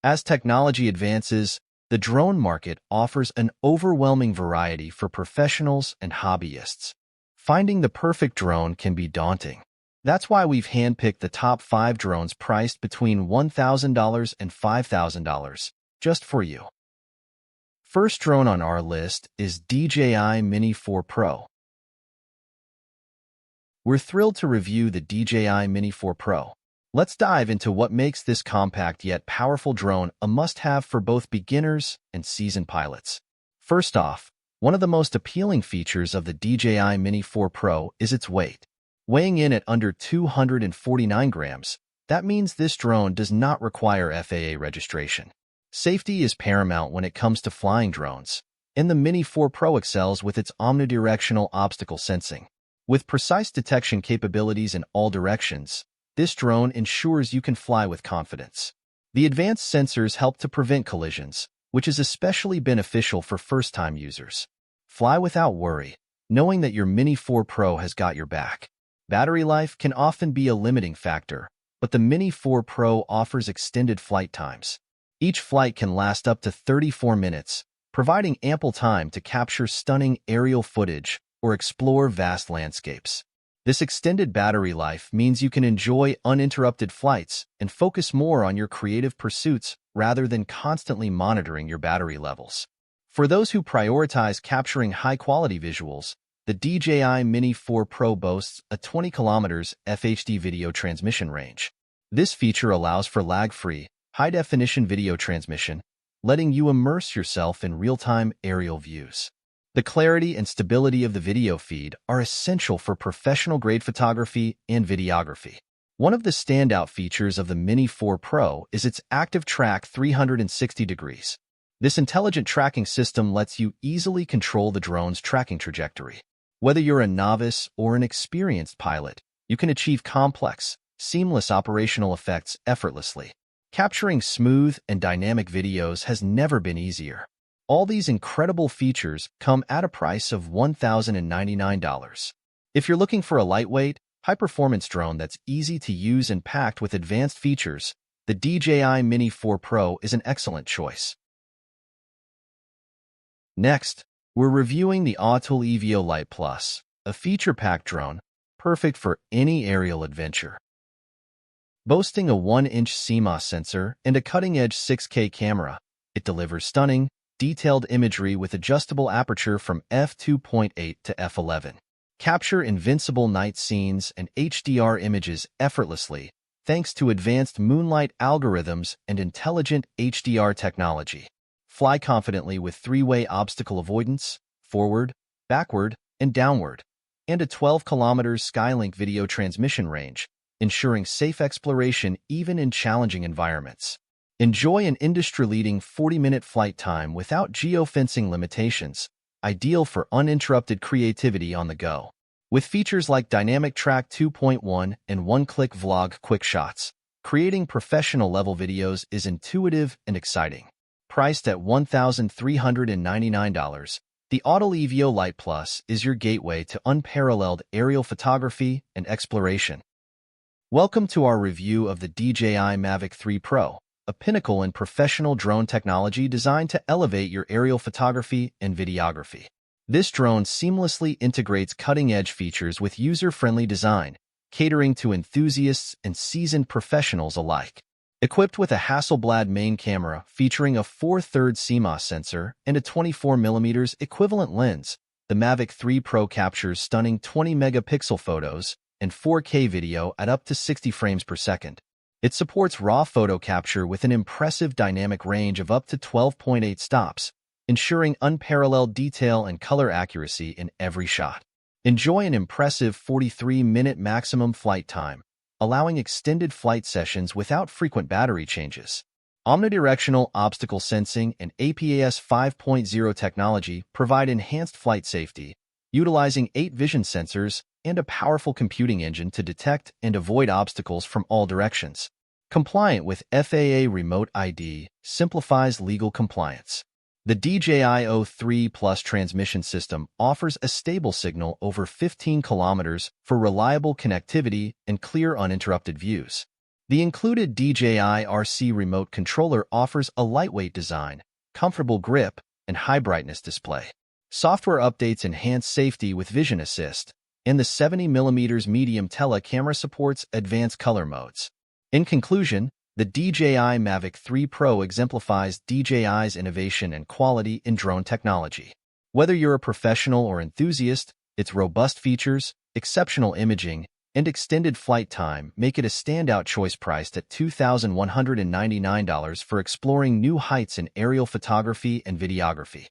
As technology advances, the drone market offers an overwhelming variety for professionals and hobbyists. Finding the perfect drone can be daunting. That's why we've handpicked the top 5 drones priced between $1,000 and $5,000 just for you. First drone on our list is DJI Mini 4 Pro. We're thrilled to review the DJI Mini 4 Pro. Let's dive into what makes this compact yet powerful drone a must-have for both beginners and seasoned pilots. First off, one of the most appealing features of the DJI Mini 4 Pro is its weight. Weighing in at under 249 grams, that means this drone does not require FAA registration. Safety is paramount when it comes to flying drones, and the Mini 4 Pro excels with its omnidirectional obstacle sensing. With precise detection capabilities in all directions, this drone ensures you can fly with confidence. The advanced sensors help to prevent collisions, which is especially beneficial for first-time users. Fly without worry, knowing that your Mini 4 Pro has got your back. Battery life can often be a limiting factor, but the Mini 4 Pro offers extended flight times. Each flight can last up to 34 minutes, providing ample time to capture stunning aerial footage or explore vast landscapes. This extended battery life means you can enjoy uninterrupted flights and focus more on your creative pursuits rather than constantly monitoring your battery levels. For those who prioritize capturing high-quality visuals, the DJI Mini 4 Pro boasts a 20 km FHD video transmission range. This feature allows for lag-free, high-definition video transmission, letting you immerse yourself in real-time aerial views. The clarity and stability of the video feed are essential for professional-grade photography and videography. One of the standout features of the Mini 4 Pro is its Active Track 360 degrees. This intelligent tracking system lets you easily control the drone's tracking trajectory. Whether you're a novice or an experienced pilot, you can achieve complex, seamless operational effects effortlessly. Capturing smooth and dynamic videos has never been easier. All these incredible features come at a price of $1,099. If you're looking for a lightweight, high-performance drone that's easy to use and packed with advanced features, the DJI Mini 4 Pro is an excellent choice. Next, we're reviewing the Autel Evo Lite Plus, a feature-packed drone perfect for any aerial adventure. Boasting a 1-inch CMOS sensor and a cutting-edge 6K camera, it delivers stunning, detailed imagery with adjustable aperture from f2.8 to f11. Capture invincible night scenes and HDR images effortlessly thanks to advanced moonlight algorithms and intelligent HDR technology. Fly confidently with 3-way obstacle avoidance, forward, backward, and downward, and a 12 km Skylink video transmission range, ensuring safe exploration even in challenging environments. Enjoy an industry-leading 40-minute flight time without geofencing limitations, ideal for uninterrupted creativity on the go. With features like Dynamic Track 2.1 and one-click vlog quick shots, creating professional-level videos is intuitive and exciting. Priced at $1,399, the Autel Evo Lite Plus is your gateway to unparalleled aerial photography and exploration. Welcome to our review of the DJI Mavic 3 Pro, a pinnacle in professional drone technology designed to elevate your aerial photography and videography. This drone seamlessly integrates cutting-edge features with user-friendly design, catering to enthusiasts and seasoned professionals alike. Equipped with a Hasselblad main camera featuring a 4/3 CMOS sensor and a 24mm equivalent lens, the Mavic 3 Pro captures stunning 20-megapixel photos and 4K video at up to 60 frames per second. It supports raw photo capture with an impressive dynamic range of up to 12.8 stops, ensuring unparalleled detail and color accuracy in every shot. Enjoy an impressive 43-minute maximum flight time, allowing extended flight sessions without frequent battery changes. Omnidirectional obstacle sensing and APAS 5.0 technology provide enhanced flight safety, utilizing 8 vision sensors and a powerful computing engine to detect and avoid obstacles from all directions. Compliant with FAA Remote ID simplifies legal compliance. The DJI O3 Plus transmission system offers a stable signal over 15 kilometers for reliable connectivity and clear uninterrupted views. The included DJI RC remote controller offers a lightweight design, comfortable grip, and high brightness display. Software updates enhance safety with vision assist, and the 70mm medium tele camera supports advanced color modes. In conclusion, the DJI Mavic 3 Pro exemplifies DJI's innovation and quality in drone technology. Whether you're a professional or enthusiast, its robust features, exceptional imaging, and extended flight time make it a standout choice priced at $2,199 for exploring new heights in aerial photography and videography.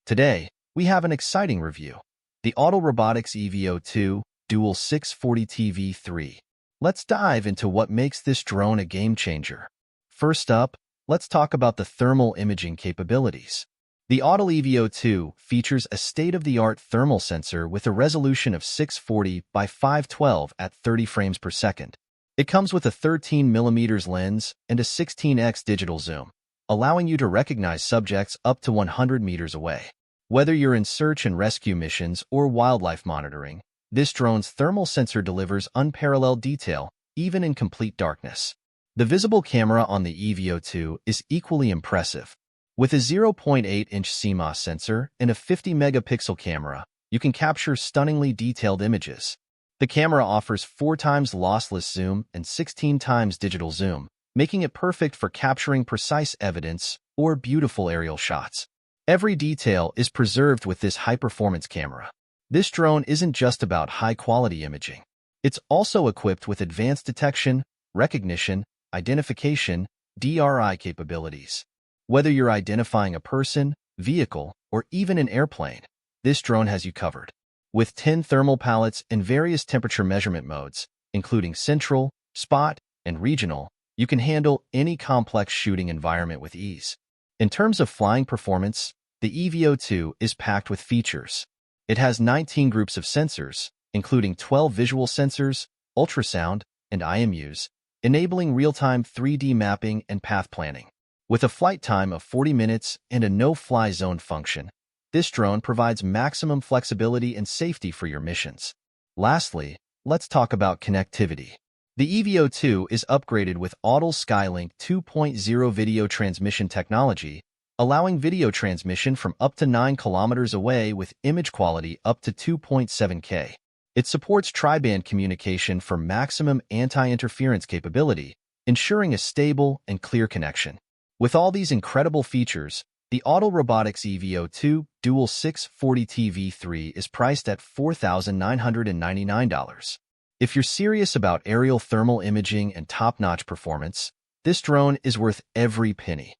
Today, we have an exciting review: the Autel Robotics Evo 2 Dual 640 TV3. Let's dive into what makes this drone a game-changer. First up, let's talk about the thermal imaging capabilities. The Autel Evo 2 features a state-of-the-art thermal sensor with a resolution of 640 by 512 at 30 frames per second. It comes with a 13mm lens and a 16x digital zoom, allowing you to recognize subjects up to 100 meters away. Whether you're in search and rescue missions or wildlife monitoring, this drone's thermal sensor delivers unparalleled detail, even in complete darkness. The visible camera on the Evo 2 is equally impressive. With a 0.8-inch CMOS sensor and a 50-megapixel camera, you can capture stunningly detailed images. The camera offers 4 times lossless zoom and 16 times digital zoom, making it perfect for capturing precise evidence or beautiful aerial shots. Every detail is preserved with this high-performance camera. This drone isn't just about high-quality imaging. It's also equipped with advanced detection, recognition, identification, DRI capabilities. Whether you're identifying a person, vehicle, or even an airplane, this drone has you covered. With 10 thermal palettes and various temperature measurement modes, including central, spot, and regional, you can handle any complex shooting environment with ease. In terms of flying performance, the Evo 2 is packed with features. It has 19 groups of sensors, including 12 visual sensors, ultrasound, and IMUs, enabling real-time 3D mapping and path planning. With a flight time of 40 minutes and a no-fly zone function, this drone provides maximum flexibility and safety for your missions. Lastly, let's talk about connectivity. The Evo 2 is upgraded with Autel Skylink 2.0 video transmission technology, allowing video transmission from up to 9 kilometers away with image quality up to 2.7K. It supports tri-band communication for maximum anti-interference capability, ensuring a stable and clear connection. With all these incredible features, the Autel Robotics Evo 2 Dual 640 TV3 is priced at $4,999. If you're serious about aerial thermal imaging and top-notch performance, this drone is worth every penny.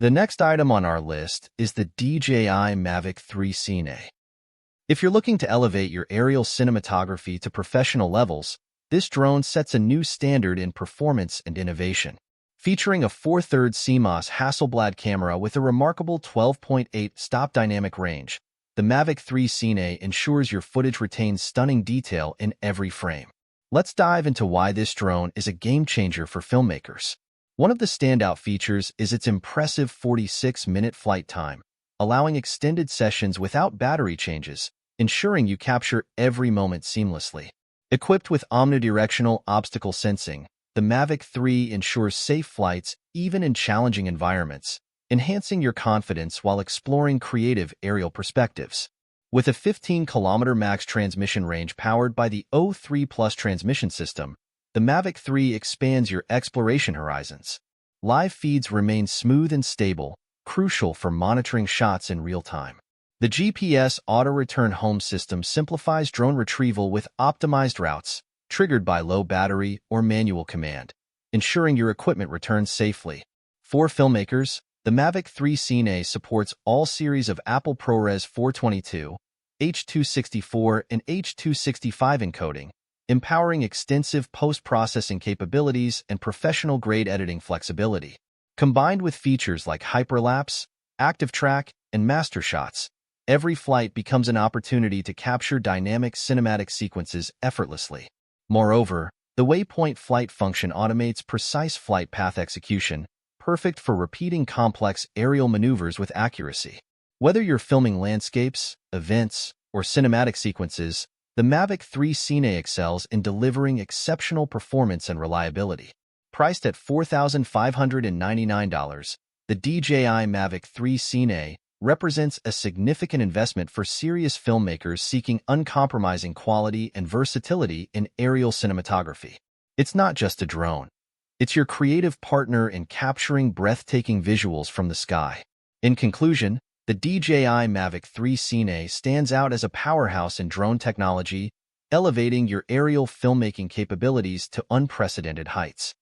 The next item on our list is the DJI Mavic 3 Cine. If you're looking to elevate your aerial cinematography to professional levels, this drone sets a new standard in performance and innovation. Featuring a 4/3 CMOS Hasselblad camera with a remarkable 12.8 stop dynamic range, the Mavic 3 Cine ensures your footage retains stunning detail in every frame. Let's dive into why this drone is a game-changer for filmmakers. One of the standout features is its impressive 46-minute flight time, allowing extended sessions without battery changes, ensuring you capture every moment seamlessly. Equipped with omnidirectional obstacle sensing, the Mavic 3 ensures safe flights even in challenging environments, enhancing your confidence while exploring creative aerial perspectives. With a 15-kilometer max transmission range powered by the O3 Plus transmission system, the Mavic 3 expands your exploration horizons. Live feeds remain smooth and stable, crucial for monitoring shots in real time. The GPS auto-return home system simplifies drone retrieval with optimized routes, triggered by low battery or manual command, ensuring your equipment returns safely. For filmmakers, the Mavic 3 Cine supports all series of Apple ProRes 422, H.264, and H.265 encoding, empowering extensive post-processing capabilities and professional-grade editing flexibility. Combined with features like hyperlapse, active track, and master shots, every flight becomes an opportunity to capture dynamic cinematic sequences effortlessly. Moreover, the waypoint flight function automates precise flight path execution, perfect for repeating complex aerial maneuvers with accuracy. Whether you're filming landscapes, events, or cinematic sequences, The Mavic 3 Cine excels in delivering exceptional performance and reliability. Priced at $4,599, the DJI Mavic 3 Cine represents a significant investment for serious filmmakers seeking uncompromising quality and versatility in aerial cinematography. It's not just a drone. It's your creative partner in capturing breathtaking visuals from the sky. In conclusion, the DJI Mavic 3 Cine stands out as a powerhouse in drone technology, elevating your aerial filmmaking capabilities to unprecedented heights.